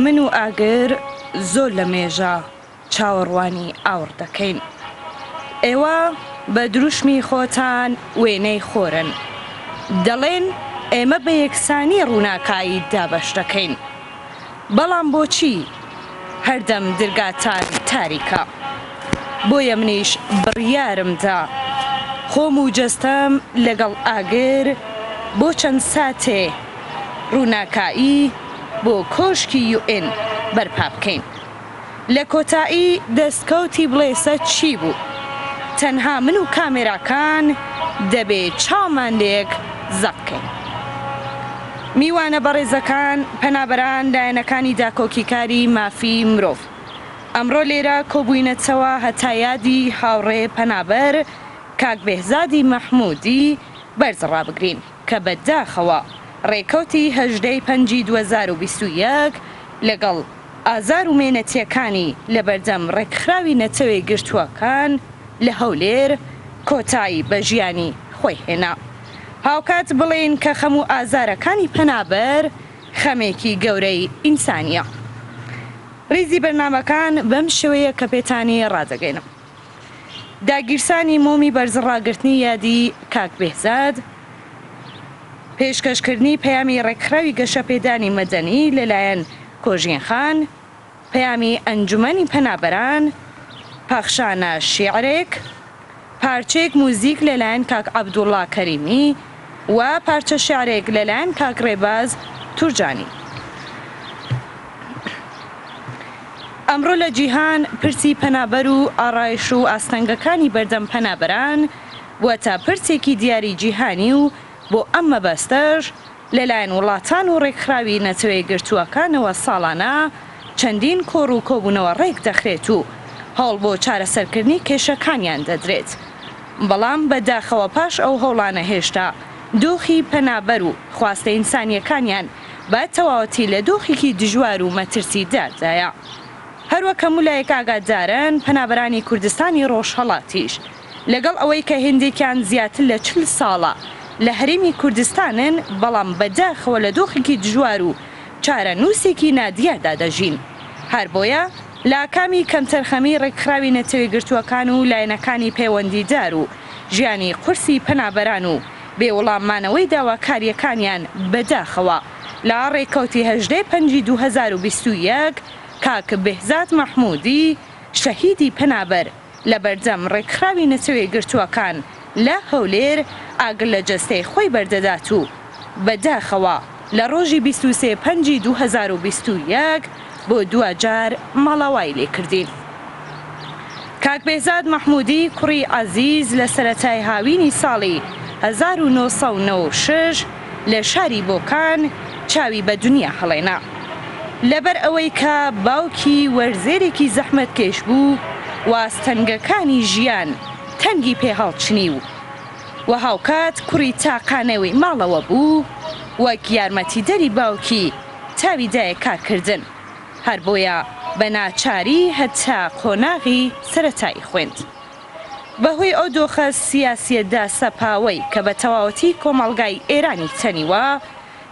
من و ئاگر زۆر لە مێژە چاوەڕوانی ئاور دەکەین. ئێوە بە دروشمی خۆتان وێنەی خۆرن. دەڵێن ئێمە بە یەکسانی ڕووناکایی دابەش دەکەین. بەڵام بۆچی هەردەم دەرگاتان تاریکە؟ بۆیە منیش بڕیارمدا خۆم و جەستەم لەگەڵ ئاگر بۆ چەند ساتێ ڕووناکایی بۆ کۆشکی UN بەرپا بکەین. لە کۆتایی دەستکەوتی بڵێسە چی بوو؟ تەنها من و کامێراکان دەبێت چاومان لێک زەق بکەین. میوانە بەڕێزەکان، پەنابەران، لایەنەکانی داکۆکیکاری مافی مرۆڤ، ئەمڕۆ لێرە کۆبووینەتەوە هەتا یادی هاوڕێ پەنابەر کاک بێهزادی مەحموودی بەرزڕابگرین کە بەداخەوە ڕێکەوتی 18 پەنجی 2021 لەگەڵ ئازار و مێنەتیەکانی لە بەردەم ڕێکخراوی نەتەوەی گرتووەکان لە هەولێر کۆتایی بە ژیانی خۆی هێنا. هاوکات بڵێن کە خەم و ئازارەکانی پەنابەر خەمێکی گەورەی ئینسانیە. ڕیزی بەرنامەکان بەم شێوەیە کە پێتانی ڕادەگەینم. داگیرسانی مۆمی بەرزڕاگرتنی یادی کاک بێهزاد، پێشکەشکردنی پەیامی ڕێکخراوی گەشەپێدانی مەدەنی لەلایەن کۆژینخان، پەیامی ئەنجومەنی پەنابەران، پەخشانە شیعرێک، پارچەیەک موزیک لەلایەن کاک عەبدوڵڵا کەریمی و پارچە شیعرێک لەلایەن کاک ڕێباز تورجانی. ئەمڕۆ لە جیهان پرسی پەنابەر و ئاڕایش و ئاستەنگەکانی بەردەم پەنابەران وەتە پرسێکی دیاری جیهانی و بۆ ئەم مەبەستەش لەلایەن وڵاتان و ڕێکخراوی نەتەوەی گرتووەکانەوە ساڵانە چەندین کۆڕ و کۆبوونەوە ڕێک دەخرێت و هەوڵ بۆ چارەسەرکردنی کێشەکانیان دەدرێت. بەڵام بەداخەوە پاش ئەو هەوڵانە هێشتا دۆخی پەنابەر و خواستە ئینسانیەکانیان بە تەواوەتی لە دۆخێکی دژوار و مەترسی داردایە. هەروەکە مولایەک ئاگادارن پەنابەرانی کوردستانی ڕۆژهەڵاتیش لەگەڵ ئەوەی کە هێندێکیان زیاتر لە 40 ساڵە لە هەرێمی کوردستانن، بەڵام بەداخەوە لە دۆخێکی دژوار و چارە نووسێکی نادیاردا دەژین. هەر بۆیە لاکامی کەمتەرخەمی ڕێکخراوی نەتەوەی گرتووەکان و لایەنەکانی پەیوەندیدار و ژیانی قورسی پەنابەران و بێوەڵاممانەوەی داواکاریەکانیان بەداخەوە لە ڕێکەوتی 18 پەنجی 2021 کاک بێهزاد مەحموودی شەهیدی پەنابەر لە بەردەم ڕێکخراوی نەتەوەی گرتووەکان لە هەولێر ئاگر لە جەستەی خۆی بەردەدات و بەداخەوە لە ڕۆژی 23 پەنجی 2021 بۆ دوجار ماڵەوای لێکردین. کاک بێهزاد مەحموودی کوڕی عەزیز لە سەرەتای هاوینی ساڵی 1996 لە شاری بۆکان چاوی بە دنیا هەڵێنا. لەبەر ئەوەی کە باوکی وەرزێرێکی زەحمەتکێش بوو واستەنگەکانی ژیان تەنگی پێ هەڵچنی و هاوکات کوڕی تاقانەوەی ماڵەوە بوو وەک یارمەتیدەری باوکی تاوی دایە کارکردن. هەر بۆیە بە ناچاری هەتا قۆناغی سەرەتایی خوێند. بەهۆی ئەو دۆخە سیاسیەتدا سەپاوەی کە بە تەواوەتی کۆمەڵگای ئێرانی تەنیوە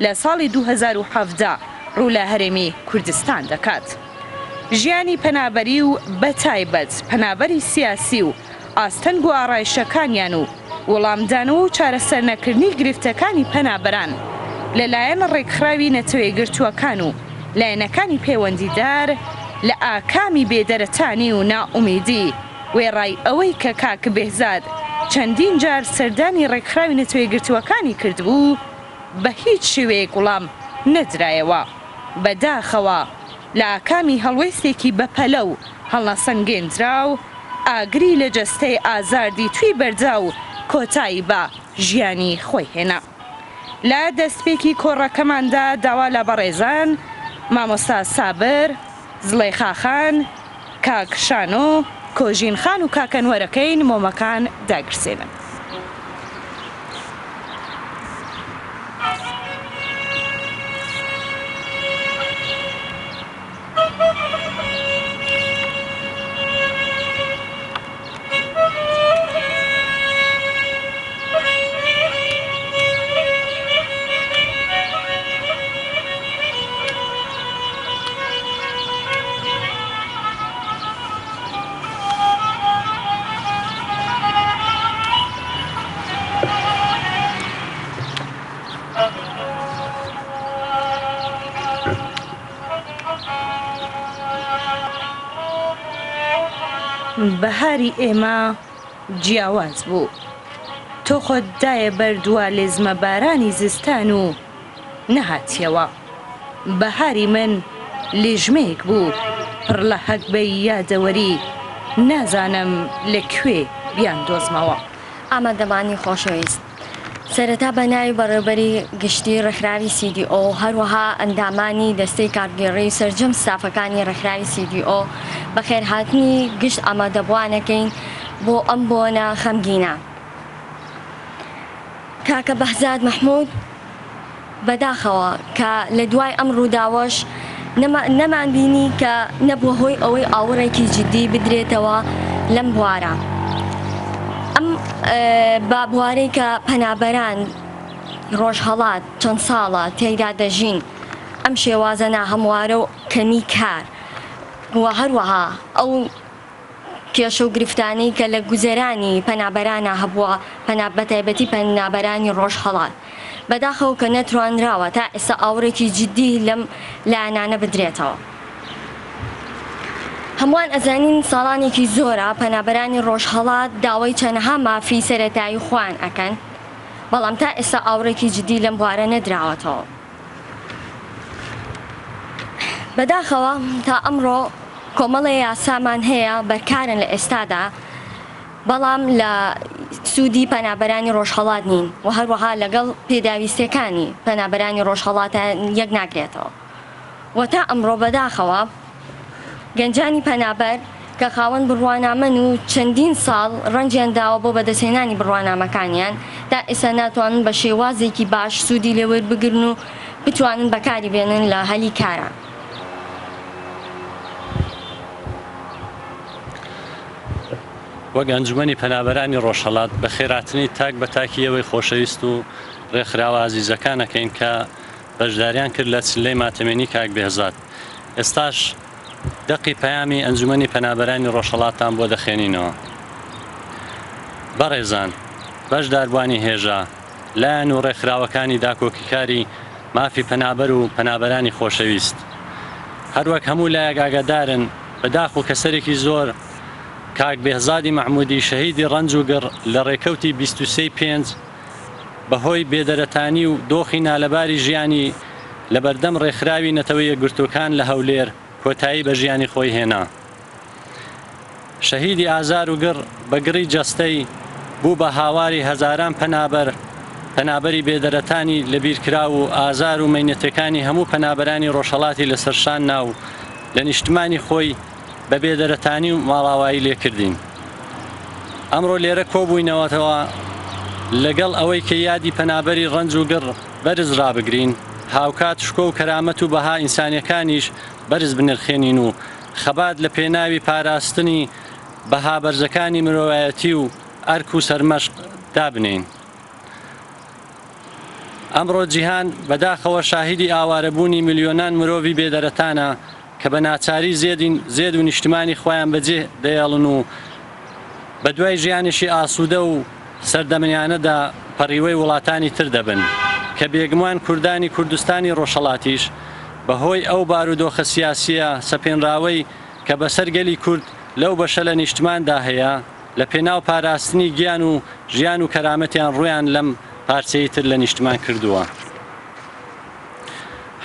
لە ساڵی 2017 ڕوو لە هەرێمی کوردستان دەکات. ژیانی پەنابەری و بەتایبەت پەنابەری سیاسی و ئاستەنگ و ئاڕایشەکانیان و وەڵامدانەوە و چارەسەر نەکردنی گرفتەکانی پەنابەران لەلایەن ڕێکخراوی نەتەوەی گرتووەکان و لایەنەکانی پەیوەندیدار لە ئاکامی بێدەرەتانی و نائومیدی وێڕای ئەوەی کە کاک بێهزاد چەندین جار سەردانی ڕێکخراوی نەتەوەی گرتووەکانی کردبوو بە هیچ شێوەیەک وەڵام نەدرایەوە. بەداخەوە لە ئاکامی هەڵوێستێکی بەپەلە و هەڵنەسەنگێنرا و ئاگری لە جەستەی ئازاردی توی بەردا و کۆتایی بە ژیانی خۆی هێنا. لە دەستپێکی کۆڕەکەماندا داوا لە بەڕێزان مامۆستا سابر، زڵەیخا خان، کاک شانۆ، کۆژین خان و کاکەنوەرەکەی نمۆمەکان داگرسێنن. بەهاری ئێمە جیاواز بوو. تۆ خۆت دایە بەردووە لێزمە بارانی زستان و نەهاتیەوە. بەهاری من لێژمەیەک بوو پڕ لە هەکبەی یادەوەری، نازانم لەکوێ بیان دۆزمەوە. ئامادەبانی خۆشەویست، سەرەتا بە ناوی بەڕێوەبەری گشتی ڕێکخراوی CDO هەروەها ئەندامانی دەستەی کارگێڕی سەرجەم ستافەکانی ڕێکخراوی CDO بەخێرهاتنی گشت ئامادەبوانەکەین بۆ ئەم بۆنە خەمگینە. کاکە بەهزاد مەحموود بەداخەوە کە لە دوای ئەم ڕووداوەش نەمانبینی کە نەبووە هۆی ئەوەی ئاوڕێکی جددی بدرێتەوە لەم بوارە. ئەم با بوارەی کە پەنابەران ڕۆژهەڵات چەند ساڵە تێیدا دەژین، ئەم شێوازە ناهەموارە و کەمی کار وە هەروەها ئەو کێشە و گرفتانەی کە لە گوزەرانی پەنابەرانە هەبووە، بەتایبەتی پەنابەرانی ڕۆژهەڵات بەداخەوە کە نەتوانراوە تا ئێستا ئاوڕێکی جددی لەم لایەنانە بدرێتەوە. هەمووان ئەزانین ساڵانێکی زۆرە پەنابەرانی ڕۆژهەڵات داوای چەندەها مافی سەرەتایی خوان ئەکەن، بەڵام تا ئێستا ئاوڕێکی جددی لەم بوارە نەدراوەتەوە. بەداخەوە تا ئەمڕۆ کۆمەڵی یاسامان هەیە بەرکارن لە ئێستادا، بەڵام لە سوودی پەنابەرانی ڕۆژهەڵات نین و هەروەها لەگەڵ پێداویستەکانی پەنابەرانی ڕۆژهەڵاتە یەک ناگرێتەوە. و تا ئەمڕۆ بەداخەوە گەنجانی پەنابەر کە خاوەن بڕوانامەن و چەندین ساڵ ڕەنجیان داوە بۆ بەدەستهێنانی بڕوانامەکانیان، تا ئێستا ناتوانن بە شێوازێکی باش سوودی لێوەر بگرن و بتوانن بەکاری بێنن لە هەلی کارە. وەک ئەنجومەنی پەنابەرانی ڕۆژهەڵات بە خێراتنی تاک بە تاکیەوەی خۆشەویست و ڕێکخراوە ئازیزەکانەکەین کە بەشداریان کرد لە چلەی ماتەمێنی کاک بێهزاد. ئێستاش دەقی پەیامی ئەنجومەنی پەنابەرانی ڕۆژهەڵاتان بۆ دەخێنینەوە. بەڕێزان، بەشداربوانی هێژە لایەن و ڕێکخراوەکانی داکۆکیکاری مافی پەنابەر و پەنابەرانی خۆشەویست، هەروەک هەموو لایەک ئاگادارن بەداخ و کەسەرێکی زۆر کاک بێهزادی مەحموودی شەهیدی ڕەنج و گڕ لە ڕێکەوتی 23/5 بەهۆی بێدەرەتانی و دۆخی نالەباری ژیانی لە بەردەم ڕێکخراوی نەتەوەی یەکگرتووەکان لە هەولێر کۆتایی بە ژیانی خۆی هێنا. شەهیدی ئازار و گڕ بە گڕی جەستەی بوو بە هاواری هەزاران پەنابەری بێدەرەتانی لەبیرکرا و ئازار و مەینەتەکانی هەموو پەنابەرانی ڕۆژهەڵاتی لەسەرشان ناو لە نیشتمانی خۆی بە بێدەرەتانی و ماڵاوایی لێکردین. ئەمڕۆ لێرە کۆبووینەوەتەوە لەگەڵ ئەوەی کە یادی پەنابەری ڕەنج و گڕ بەرز ڕابگرین، هاوکات شکۆ و کەرامەت و بەها ئینسانیەکانیش بەرز بنرخێنین و خەبات لە پێناوی پاراستنی بەها بەرزەکانی مرۆڤایەتی و ئەرک و سەرمەشق دابنین. ئەمڕۆ جیهان بەداخەوە شاهیدی ئاوارەبوونی میلیۆنان مرۆڤی بێدەرەتانە کە بە ناچاری زێد و نیشتمانی خۆیان بەجێ دەیەڵن و بە دوای ژیانیشی ئاسوودە و سەردەمەنیانەدا پەڕیوەی وڵاتانی تر دەبن، کە بێگومان کوردانی کوردستانی ڕۆژهەڵاتیش بەهۆی ئەو بارودۆخە سیاسیە سەپێنراوەی کە بەسەر گەلی کورد لەو بەشە لە نیشتماندا هەیە، لە پێناو پاراستنی گیان و ژیان و کەرامەتیان ڕویان لەم پارچەی تر لە نیشتمان کردووە.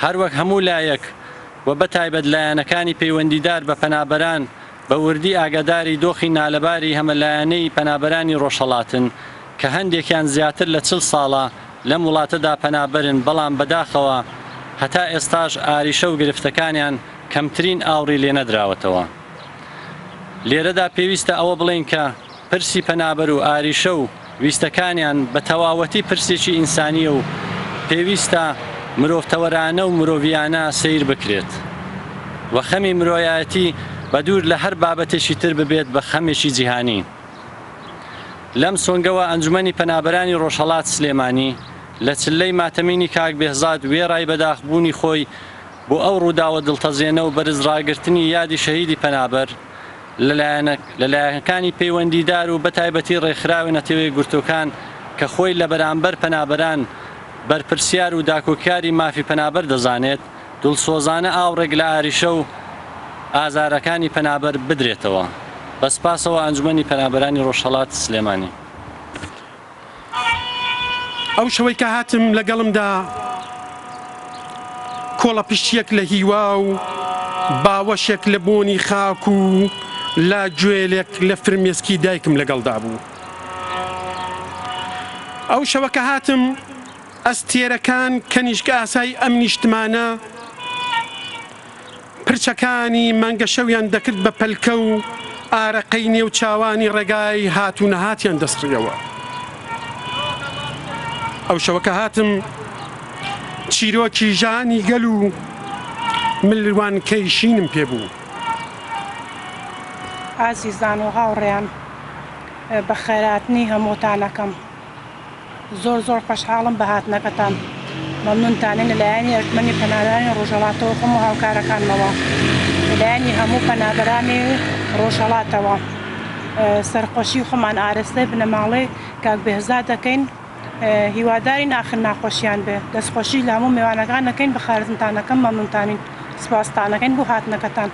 هەروەک هەموو لایەک و بەتایبەت لایەنەکانی پەیوەندیدار بە پەنابەران بە وردی ئاگاداری دۆخی نالەباری هەمەلایەنەی پەنابەرانی ڕۆژهەڵاتن کە هەندێکیان زیاتر لە 40 ساڵە لەم وڵاتەدا پەنابەرن، بەڵام بەداخەوە هەتا ئێستاش ئاریشە و گرفتەکانیان کەمترین ئاوڕی لێ نەدراوەتەوە. لێرەدا پێویستە ئەوە بڵێن کە پرسی پەنابەر و ئاریشە و ویستەکانیان بە تەواوەتی پرسێکی ئینسانیە و پێویستە مرۆڤتەوەرانە و مرۆڤیانە سیر بکرێت و خەمی مرۆڤایەتی بە دوور لە هەر بابەتێکی تر ببێت بە خەمێکی جیهانی. لەم سۆنگەوە ئەنجومەنی پەنابەرانی ڕۆژهەڵات سلێمانی لە چلەی ماتەمینی کاک بێهزاد وێڕای بەداخبوونی خۆی بۆ ئەو ڕووداوە دڵتەزێنە و بەرز ڕاگرتنی یادی شەهیدی پەنابەر لەلایەنەکانی پەیوەندیدار و بەتایبەتی ڕێکخراوی نەتەوەی گورتوەکان کە خۆی لە بەرامبەر پەنابەران بەرپرسیار و داکۆکاری مافی پەنابەر دەزانێت، دڵسۆزانە ئاوڕێک لە ئاریشە و ئازارەکانی پەنابەر بدرێتەوە. بەسپاسەوە ئەنجومەنی پەنابەرانی ڕۆژهەڵات سلێمانی. ئەو شەوەی کە هاتم لەگەڵمدا کۆڵە پشتیەک لە هیوا و باوەشێک لە بۆنی خاک و لا گوێلێک لە فرمێسکی دایکم لەگەڵدا بوو. ئەو شەوە کە هاتم ئەستێرەکان کەنیشکە ئاسای ئەم نیشتمانە پرچەکانی مانگە شەویان دەکرد بە پەلکە و ئارەقەی نێو چاوانی ڕێگای هاتوونە هاتیان دەستڕیەوە. ئەو شەوە کە هاتم چیرۆکی ژانی گەل و ملوانکەی شینم پێبوو. ئازیزان و هاوڕێیان، بە خێراتنی هەمووتانەکەم زۆر زۆر خۆشحاڵم بە هاتنەکەتان. مەمنونتانن لەلایەنی ئەنجومەنی پەنابەرانی ڕۆژهەڵاتەوە خۆم و هاوکارەکانمەوە، لەلایەنی هەموو پەنابەرانی ڕۆژهەڵاتەوە سەرخۆشی خۆمان ئارەستەی بنەماڵێ کاک بێهزاد دەکەین. هیوادارین ئاخر ناخۆشیان بێ، دەستخۆشی لە هەموو میوانەکان دەکەین. بە خارزمتانەکەم مەمنونتانین، سپاستانەکەین بۆ هاتنەکەتان.